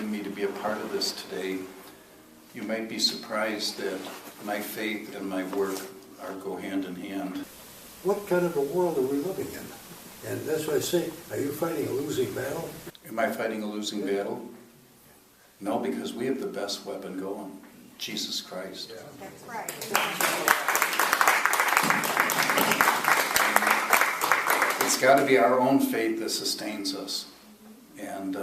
inviting me to be a part of this today. You might be surprised that my faith and my work go hand in hand. What kind of a world are we living in? And that's why I say, are you fighting a losing battle? Am I fighting a losing battle? No, because we have the best weapon going, Jesus Christ. Yeah. That's right. It's got to be our own faith that sustains us. And,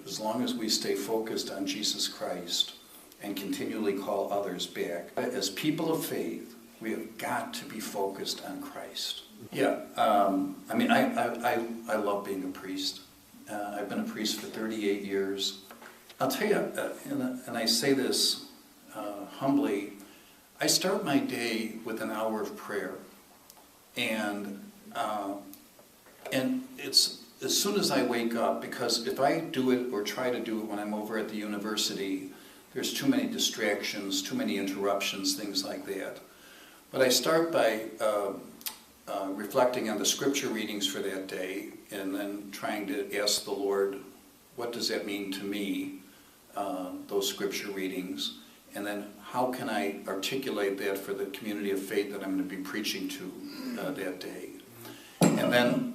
as long as we stay focused on Jesus Christ and continually call others back, as people of faith, we have got to be focused on Christ. Yeah, I love being a priest. I've been a priest for 38 years. I'll tell you, and I say this humbly, I start my day with an hour of prayer. And it's as soon as I wake up, because if I do it or try to do it when I'm over at the university, there's too many distractions, too many interruptions, things like that. But I start by reflecting on the scripture readings for that day, and then trying to ask the Lord, what does that mean to me, those scripture readings, and then how can I articulate that for the community of faith that I'm going to be preaching to that day. And then,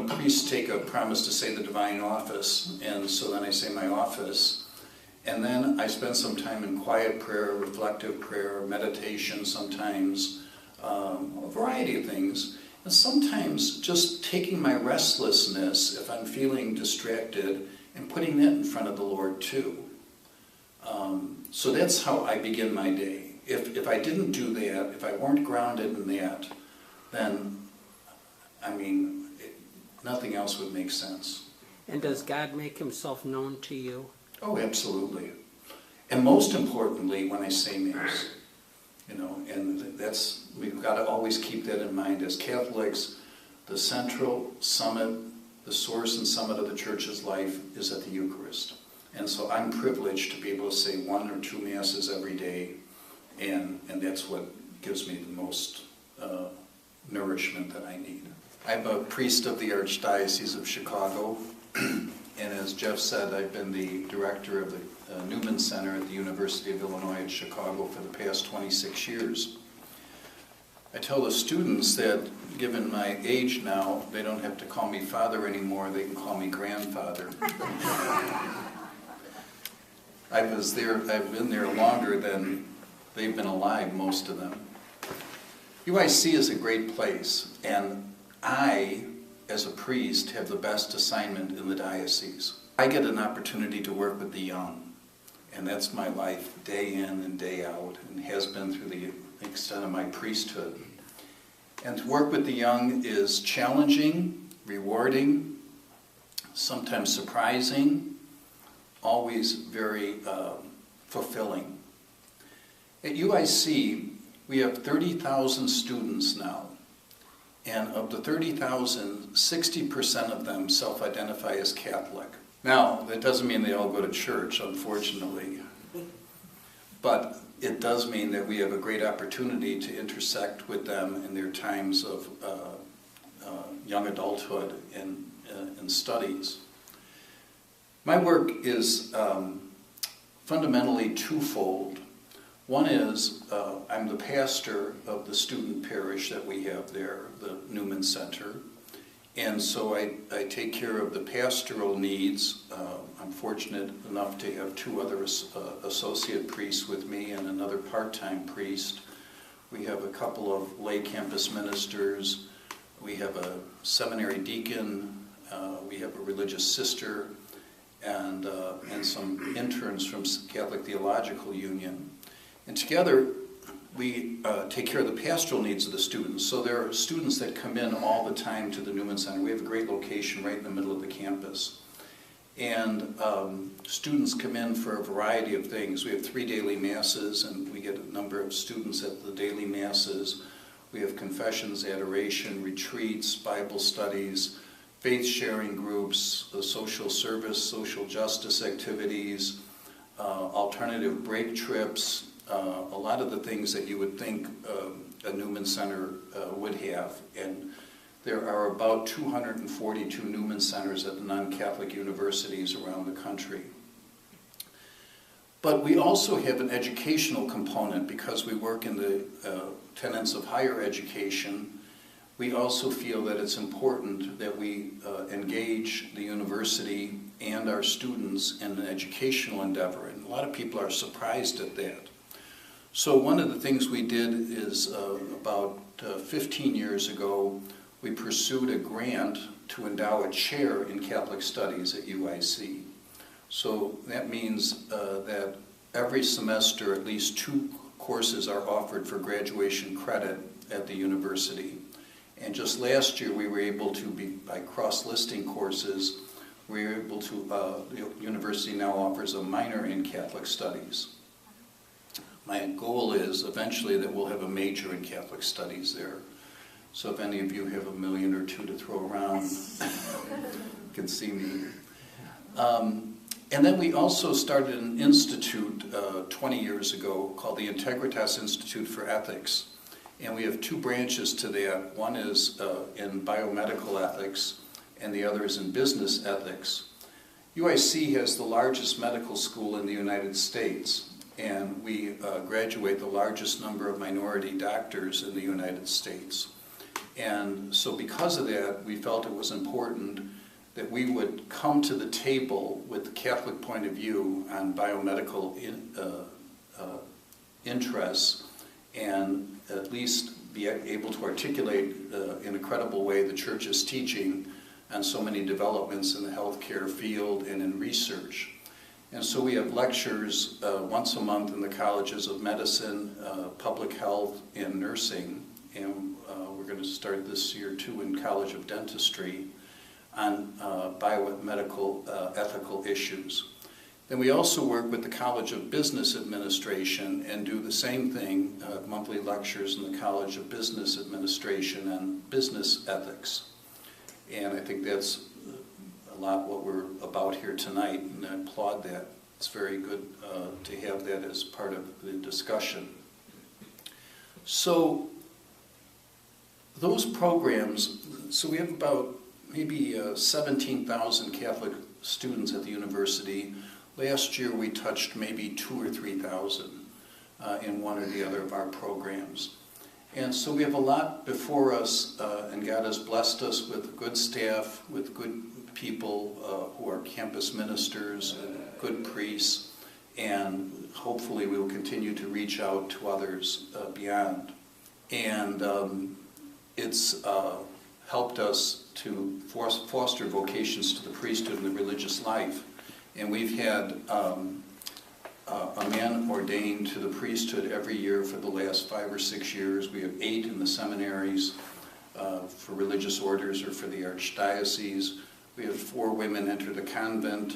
priests take a promise to say the divine office, and so then I say my office, and then I spend some time in quiet prayer, reflective prayer, meditation sometimes, a variety of things, and sometimes just taking my restlessness, if I'm feeling distracted, and putting that in front of the Lord too. So that's how I begin my day. If I didn't do that, if I weren't grounded in that, then, nothing else would make sense. And does God make himself known to you? Oh, absolutely. And most importantly, when I say Mass, and we've got to always keep that in mind. As Catholics, the central summit, the source and summit of the Church's life is at the Eucharist. And so I'm privileged to be able to say 1 or 2 Masses every day, and that's what gives me the most nourishment that I need. I'm a priest of the Archdiocese of Chicago, and as Jeff said, I've been the director of the Newman Center at the University of Illinois at Chicago for the past 26 years. I tell the students that, given my age now, they don't have to call me father anymore, they can call me grandfather. I've been there longer than they've been alive, most of them. UIC is a great place, and I, as a priest, have the best assignment in the diocese. I get an opportunity to work with the young, and that's my life day in and day out, and has been through the extent of my priesthood. And to work with the young is challenging, rewarding, sometimes surprising, always very fulfilling. At UIC, we have 30,000 students now. And of the 30,000, 60% of them self-identify as Catholic. Now, that doesn't mean they all go to church, unfortunately. But it does mean that we have a great opportunity to intersect with them in their times of young adulthood and studies. My work is fundamentally twofold. One is I'm the pastor of the student parish that we have there, the Newman Center. And so I take care of the pastoral needs. I'm fortunate enough to have 2 other associate priests with me and another part-time priest. We have a couple of lay campus ministers. We have a seminary deacon. We have a religious sister and some interns from Catholic Theological Union. And together, we take care of the pastoral needs of the students. So there are students that come in all the time to the Newman Center. We have a great location right in the middle of the campus. And students come in for a variety of things. We have 3 daily Masses, and we get a number of students at the daily Masses. We have confessions, adoration, retreats, Bible studies, faith-sharing groups, social service, social justice activities, alternative break trips, a lot of the things that you would think a Newman Center would have. And there are about 242 Newman Centers at the non-Catholic universities around the country. But we also have an educational component because we work in the tenets of higher education. We also feel that it's important that we engage the university and our students in an educational endeavor, and a lot of people are surprised at that. So one of the things we did is about 15 years ago, we pursued a grant to endow a chair in Catholic Studies at UIC. So that means that every semester at least 2 courses are offered for graduation credit at the university. And just last year we were able to, by cross-listing courses, we were able to, the university now offers a minor in Catholic Studies. My goal is eventually that we'll have a major in Catholic Studies there. So if any of you have $1 million or $2 to throw around, you can see me. And then we also started an institute 20 years ago called the Integritas Institute for Ethics. And we have 2 branches to that. One is in biomedical ethics, and the other is in business ethics. UIC has the largest medical school in the United States, and we graduate the largest number of minority doctors in the United States. And so because of that, we felt it was important that we would come to the table with the Catholic point of view on biomedical interests, and at least be able to articulate in a credible way the Church's teaching on so many developments in the healthcare field and in research. And so we have lectures once a month in the colleges of medicine, public health, and nursing, and we're going to start this year too in College of Dentistry on biomedical ethical issues. Then we also work with the College of Business Administration and do the same thing, monthly lectures in the College of Business Administration on business ethics. And I think that's a lot what we're about here tonight, and I applaud that. It's very good to have that as part of the discussion. So those programs, so we have about maybe 17,000 Catholic students at the university. Last year we touched maybe 2,000 or 3,000 in one or the other of our programs. And so we have a lot before us, and God has blessed us with good staff, with good people who are campus ministers, good priests, and hopefully we will continue to reach out to others beyond. And it's helped us to foster vocations to the priesthood and the religious life. And we've had a man ordained to the priesthood every year for the last 5 or 6 years. We have 8 in the seminaries for religious orders or for the archdiocese. We have 4 women enter the convent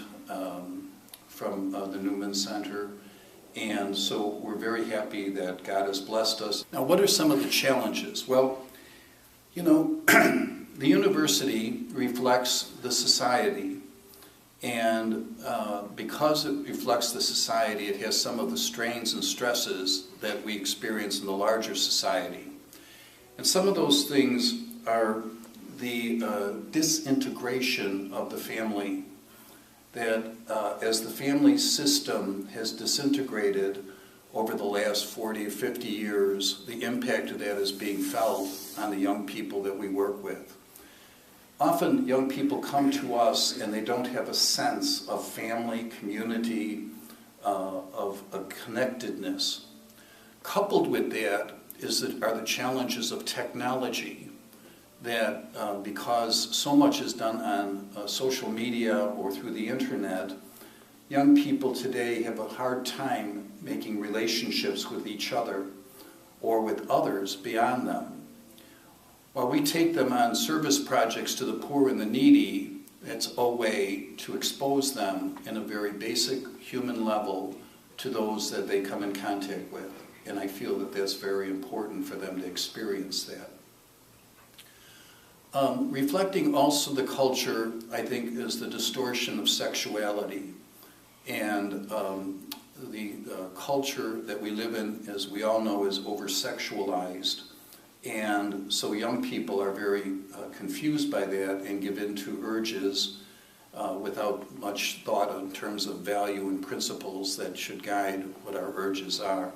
from the Newman Center. And so we're very happy that God has blessed us. Now, what are some of the challenges? Well, you know, the university reflects the society. And because it reflects the society, it has some of the strains and stresses that we experience in the larger society. And some of those things are the disintegration of the family, that as the family system has disintegrated over the last 40 or 50 years, the impact of that is being felt on the young people that we work with. Often young people come to us and they don't have a sense of family, community, of a connectedness. Coupled with that are the challenges of technology, that because so much is done on social media or through the internet, young people today have a hard time making relationships with each other or with others beyond them. While we take them on service projects to the poor and the needy, it's a way to expose them in a very basic human level to those that they come in contact with. And I feel that that's very important for them to experience that. Reflecting also the culture, I think, is the distortion of sexuality. And the culture that we live in, as we all know, is over-sexualized. And so young people are very confused by that and give in to urges without much thought in terms of value and principles that should guide what our urges are.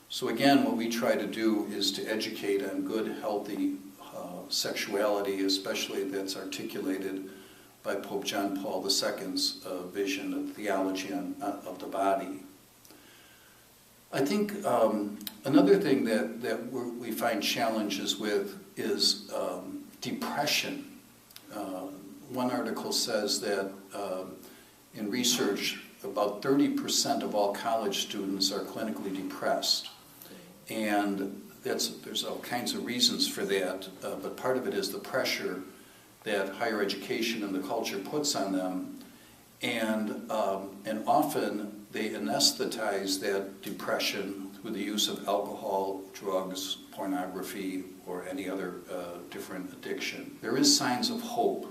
So again, what we try to do is to educate on good, healthy sexuality, especially that's articulated by Pope John Paul II's vision of theology of the body. I think another thing that we find challenges with is depression. One article says that in research, about 30% of all college students are clinically depressed. And there's all kinds of reasons for that, but part of it is the pressure that higher education and the culture puts on them. And often they anesthetize that depression with the use of alcohol, drugs, pornography, or any other different addiction. There is signs of hope.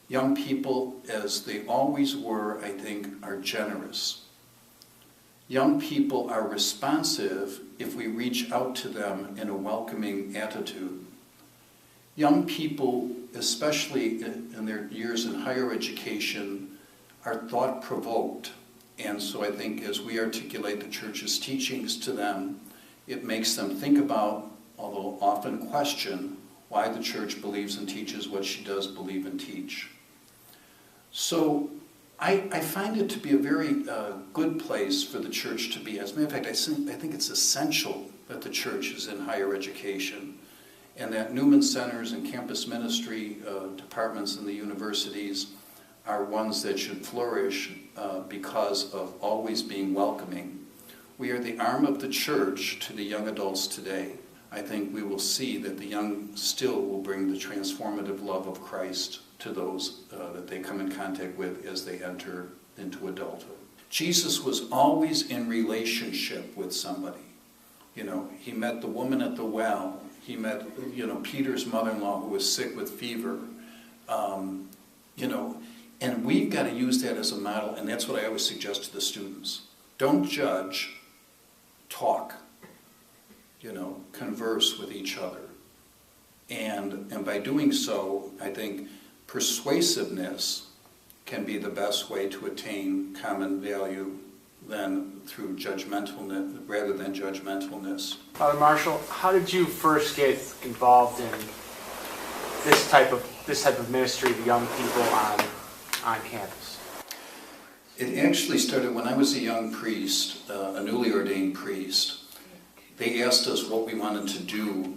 Young people, as they always were, I think, are generous. Young people are responsive if we reach out to them in a welcoming attitude. Young people, especially in their years in higher education, are thought-provoked. And so I think as we articulate the Church's teachings to them, it makes them think about, although often question, why the Church believes and teaches what she does believe and teach. So I find it to be a very good place for the Church to be. As a matter of fact, I think it's essential that the Church is in higher education, and that Newman Centers and campus ministry departments in the universities are ones that should flourish because of always being welcoming. We are the arm of the Church to the young adults today. I think we will see that the young still will bring the transformative love of Christ to those that they come in contact with as they enter into adulthood. Jesus was always in relationship with somebody. You know, he met the woman at the well. He met, Peter's mother-in-law who was sick with fever. And we've got to use that as a model, and that's what I always suggest to the students. Don't judge, talk. Converse with each other. And by doing so, I think persuasiveness can be the best way to attain common value than through judgmentalness, rather than judgmentalness. Father Marshall, how did you first get involved in this type of ministry to young people on campus? It actually started when I was a young priest, a newly ordained priest. They asked us what we wanted to do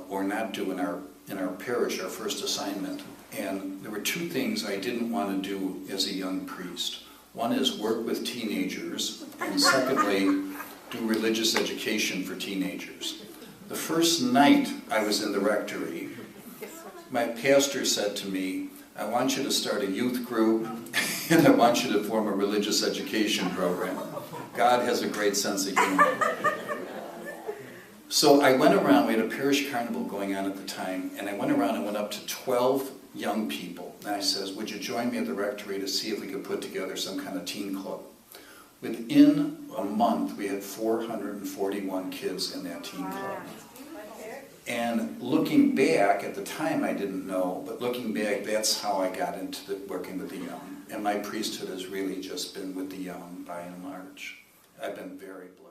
or not do in our parish, our first assignment. And there were two things I didn't want to do as a young priest. One is work with teenagers, and secondly, do religious education for teenagers. The first night I was in the rectory, my pastor said to me, I want you to start a youth group, and I want you to form a religious education program. God has a great sense of humor. So I went around, we had a parish carnival going on at the time, and I went around and went up to 12 young people. And I says, would you join me at the rectory to see if we could put together some kind of teen club? Within a month, we had 441 kids in that teen club. And looking back, at the time I didn't know, but looking back, that's how I got into working with the young. And my priesthood has really just been with the young by and large. I've been very blessed.